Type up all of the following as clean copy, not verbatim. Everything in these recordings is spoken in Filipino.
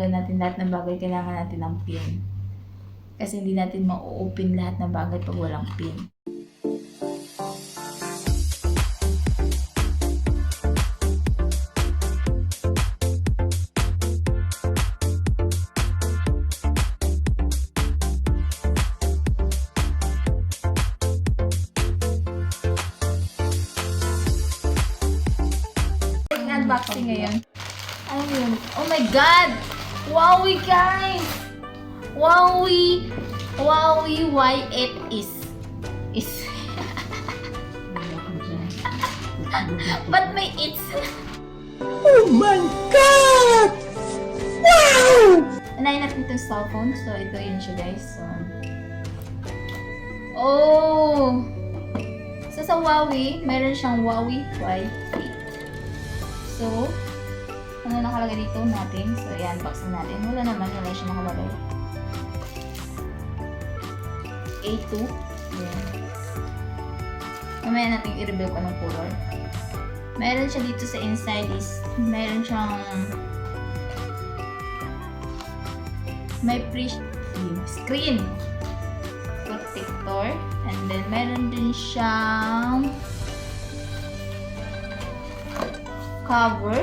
tanggalin natin lahat ng bagay, kailangan natin ng pin. Kasi hindi natin ma-open lahat ng bagay pag walang pin. Unboxing ngayon. Ano yun? Oh my God! Huawei guys! Huawei Y8S. Ba't may it's? Oh my God! Wow! Unahin natin itong cellphone. So, ito yun siya guys. So, oh! So, sa Huawei, meron siyang Huawei Y8. So, ano nakalagay dito natin? So, ayan, unboxing natin. Wala siya nakalagay. A2. Ayan. Mamaya natin i-reveal ko ng color. Meron siya dito sa inside is, meron siyang may screen protector. And then, meron din siyang cover.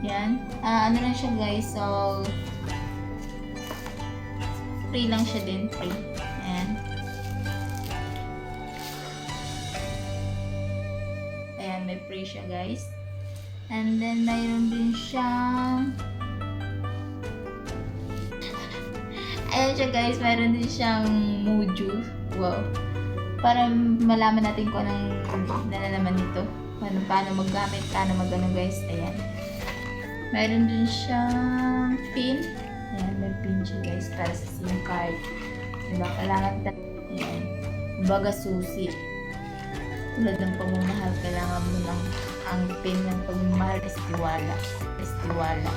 Yan. Ano lang siya guys. So, free lang siya din. Free. Ayan. Ayan, may free siya guys. And then, mayroon din siyang ayan siya guys. Mayroon din siyang module. Wow. Para malaman natin kung anong nalalaman nito. Paano maggamit, paano magano guys. Ayan. Meron din siyang pin. Ayan, may pin siya guys para sa SIM card. Diba? Kailangan ayan. Baga susi. Tulad ng pamamahal, kailangan mo ng ang pin ng pagmamahal is tiwala.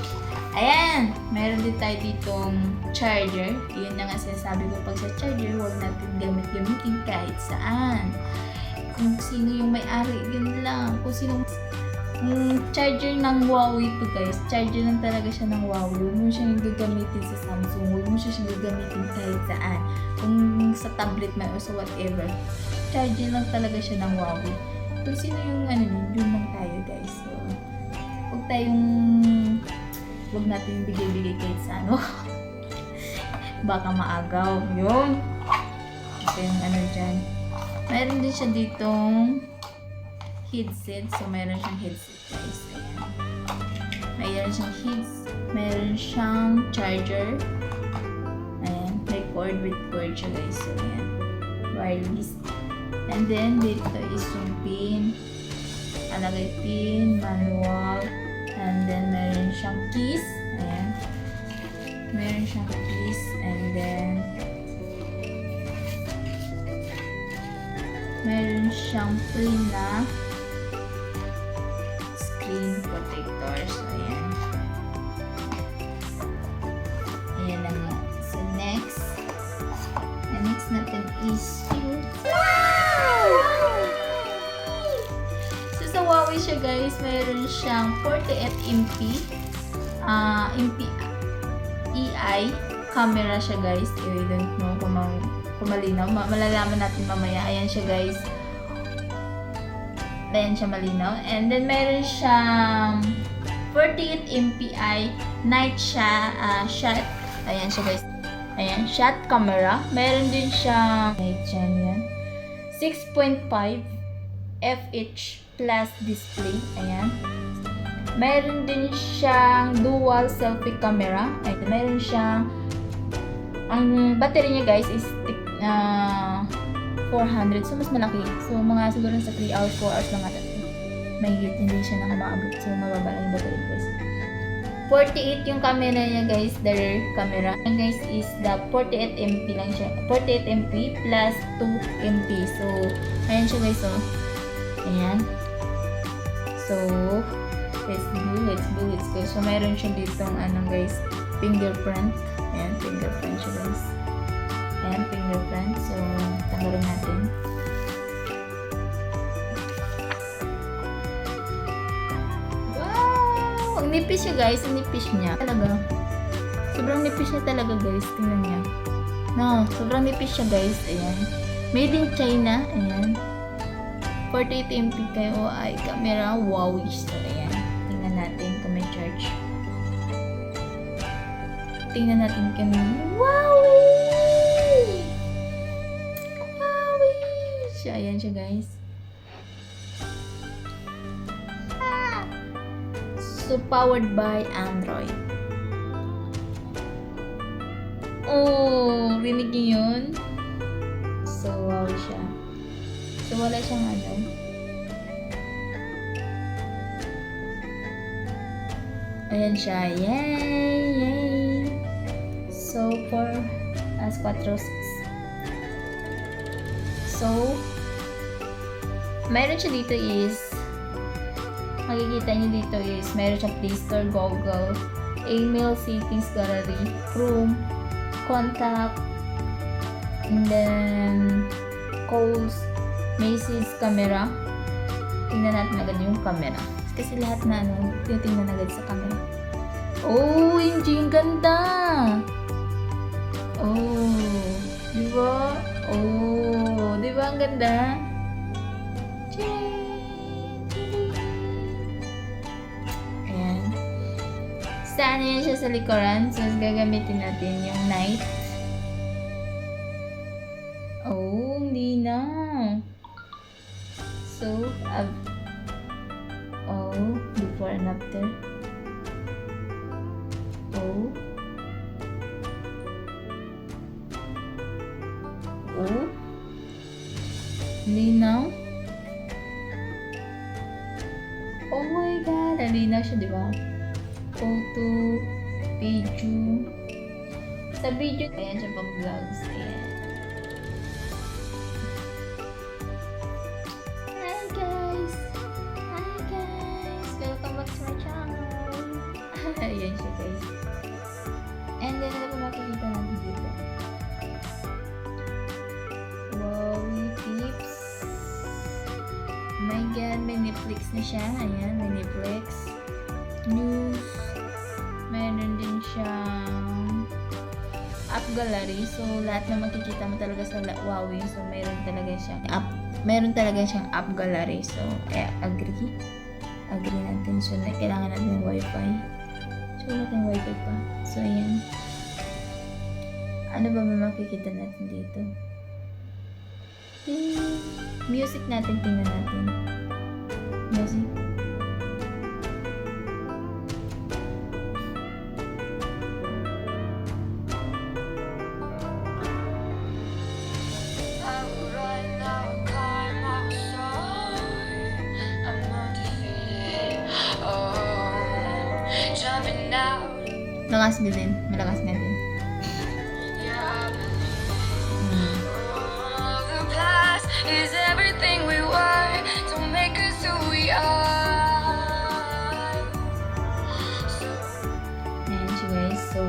Ayan! Meron din tayo ditong charger. Yun na nga sinasabi ko, pag sa charger, huwag natin gamitin kahit saan. Kung sino yung may-ari, yun lang. Kung sino charger ng Huawei to guys. Charger lang talaga siya ng Huawei. Huwag mo siyang gagamitin sa Samsung. Huwag mo siyang gagamitin kahit saan. Kung sa tablet man o sa whatever. Charger lang talaga siya ng Huawei. Kung sino yung yun lang tayo guys. So, huwag natin bigay-bigay kahit sa ano. Baka maagaw. Yun. Ito yung dyan. Meron din siya ditong headset. So, meron siyang headset guys. Ayan. Meron siyang charger. Ayan. May cord with cord siya guys. So, ayan. Wireless. And then, dito is yung pin. Alagay pin, manual. And then, meron siyang keys. Ayan. Meron siyang keys. And then, meron siyang free na screen protector. So, ayan. Ayan na nga. So, next. The next natin is yung so, sa Huawei siya guys, meron siyang 48MP EI camera siya guys. I don't know kung malinaw. Malalaman natin mamaya. Ayan siya guys. Ayan siya malinaw. And then meron siyang 48MP night shot. Ayan siya guys. Ayan, shot camera. Meron din siyang 6.5 fH plus display. Ayan. Meron din siyang dual selfie camera. Ayan. Meron siyang ang battery niya guys is 400. So, mas malaki. So, mga siguro sa 3 hours, 4 hours lang ata. Mahigit, hindi siya nakamaabot. So, mababa lang yung battery guys. 48 yung camera niya guys, the rear camera. And guys is the 48MP lang siya. 48MP plus 2MP. So, ayan siya guys. So, ayan. So, let's go. So, meron siya ditong guys, fingerprint. Ayan, fingerprint siya guys. Ayan, fingerprint. So, tanggalin natin. Wow! Ang nipis siya guys. Ang nipis niya. Talaga. Sobrang nipis niya talaga guys. Tingnan niya. No, sobrang nipis siya guys. Ayan. Made in China. Ayan. 48 MP kayo ay camera. Huawei. So, ayan. Tingnan natin kung may charge. Tingnan natin kung Huawei! Huawei! So, ayan siya guys. So, powered by Android. Oh, rinig niyo yun? So, wow siya. So, wala siyang ano. Ayan siya. Yay! Yay! So, for as 4. So, meron siya dito is makikita niyo dito is meron siyang Play Store, Google, email, settings, gallery, Chrome, contact, and then calls, message, camera. Tingnan natin agad yung camera. Kasi lahat na ano, titingnan agad sa camera. Oh, yung ganda! Oh, di ba? Oh, di ba ang ganda? Ayan. Saan yan siya sa likuran? So, gagamitin natin yung night. Oh, hindi na. So, before and after. Oh. Oh. Linaw. Oh my God. Linaw siya, di ba? Photo. Video. Sa video, ayan siya pang vlogs. Ayan. Hi guys. Welcome back to my channel. Ayan siya guys. And then, ano pa makikita natin dito? Huawei tips. My God, may Netflix na siya. Ayan, may Netflix. News. Meron din siyang app gallery. So, lahat na makikita mo talaga sa Huawei. So, meron talaga siyang app gallery. So, agree natin. So, kailangan natin ng Wi-Fi. So, wala tayong Wi-Fi pa. So, ayan. Ano ba makikita natin dito? Music natin, tingnan natin. Music. Malakas din. Is everything we were to make us who we are. Ayan siya guys. So,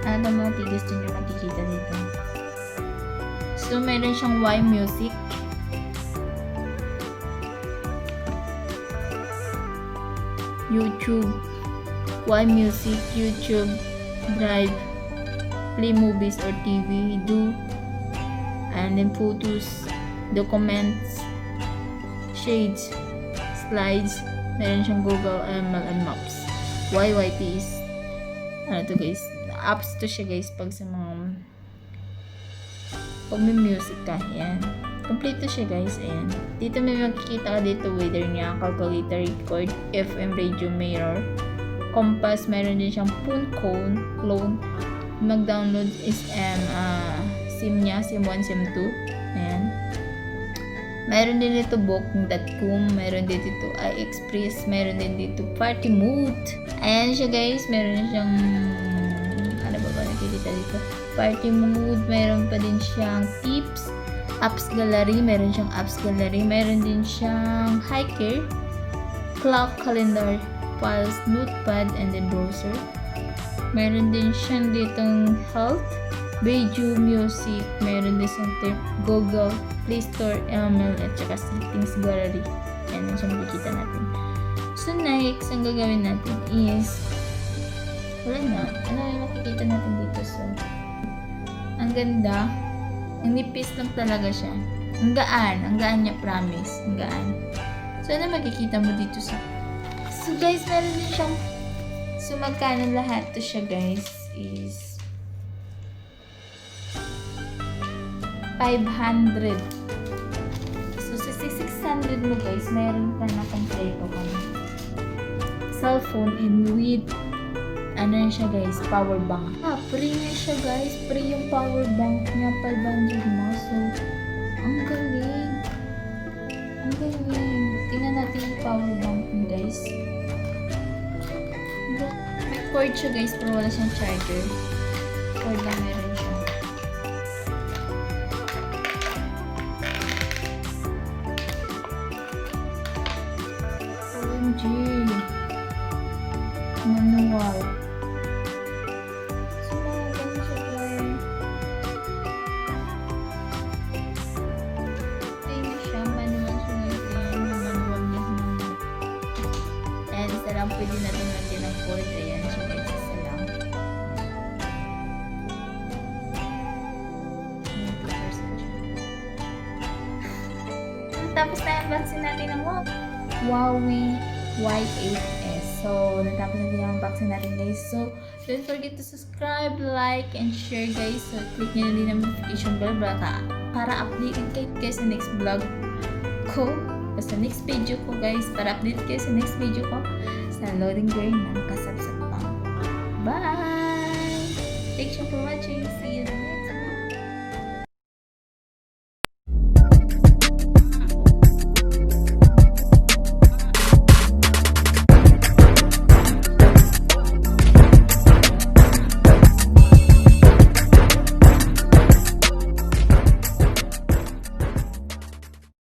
ano mga gusto nyo makikita dito? So, meron siyang Y Music. YouTube. Y Music, YouTube, Drive, Play Movies or TV, Do, and then Photos, Documents, Shades, Slides, meron siyang Google, ML, and Maps. Y8S. Ano to guys? Apps to siya guys pag sa mga pag may music ka. Yan. Complete to siya guys. Ayan. Dito may makikita ka dito weather niya, calculator, record, FM, radio, mirror, compass, meron din siyang phone clone. Mag-download is SIM niya, SIM 1, SIM 2. Ayan. Meron din dito booking.com, meron din dito iExpress, meron din dito party mode. Ayan siya guys, meron siyang ano ba nakikita dito? Party mode, meron pa din siyang tips, apps gallery, meron siyang apps gallery, meron din siyang hiker, clock, calendar, files, notepad, and then browser. Meron din siyang ditong health, video, music, meron din siyang tip, Google, Play Store, ML, at saka settings gallery. Yan ang siya makikita natin. So next, ang gagawin natin is Wala na. Ano yung makikita natin dito? So, ang ganda. Ang nipis lang talaga siya. Ang gaan. Ang gaan niya, promise. Ang gaan. So, ano makikita mo dito sa... So, guys, meron din siyang... So, magkano lahat to siya, guys, is... 500. So, sa 600 mo, guys, meron ka na kompleto ka na cellphone and with ano siya, guys, power bank. Free na siya, guys. Free yung power bank niya, 500 mo. So, ang galing. Ang galing. Tingnan natin yung power bank niya, guys. May cord siya, guys, pero wala siyang charger. Cord lang meron siya. OMG. Manual. So, mga ganun siya, guys. Tingnan siya, manual siya, guys. Ayan, yung manual niya. Ayan, isa lang pwede natin lagyan ng cord. Ayan siya, guys. Isa lang. Ayan, first ko siya. Tapos na-unboxing natin ng Huawei Y8S. So, natapos natin yung unboxing natin, guys. So, don't forget to subscribe, like, and share, guys. So, click nyo na din ang notification bell para updated kayo, guys, sa next vlog ko. O sa next video ko, guys. Para update kayo sa next video ko sa loading girl ng kasapsap pang. Bye! Thanks for watching.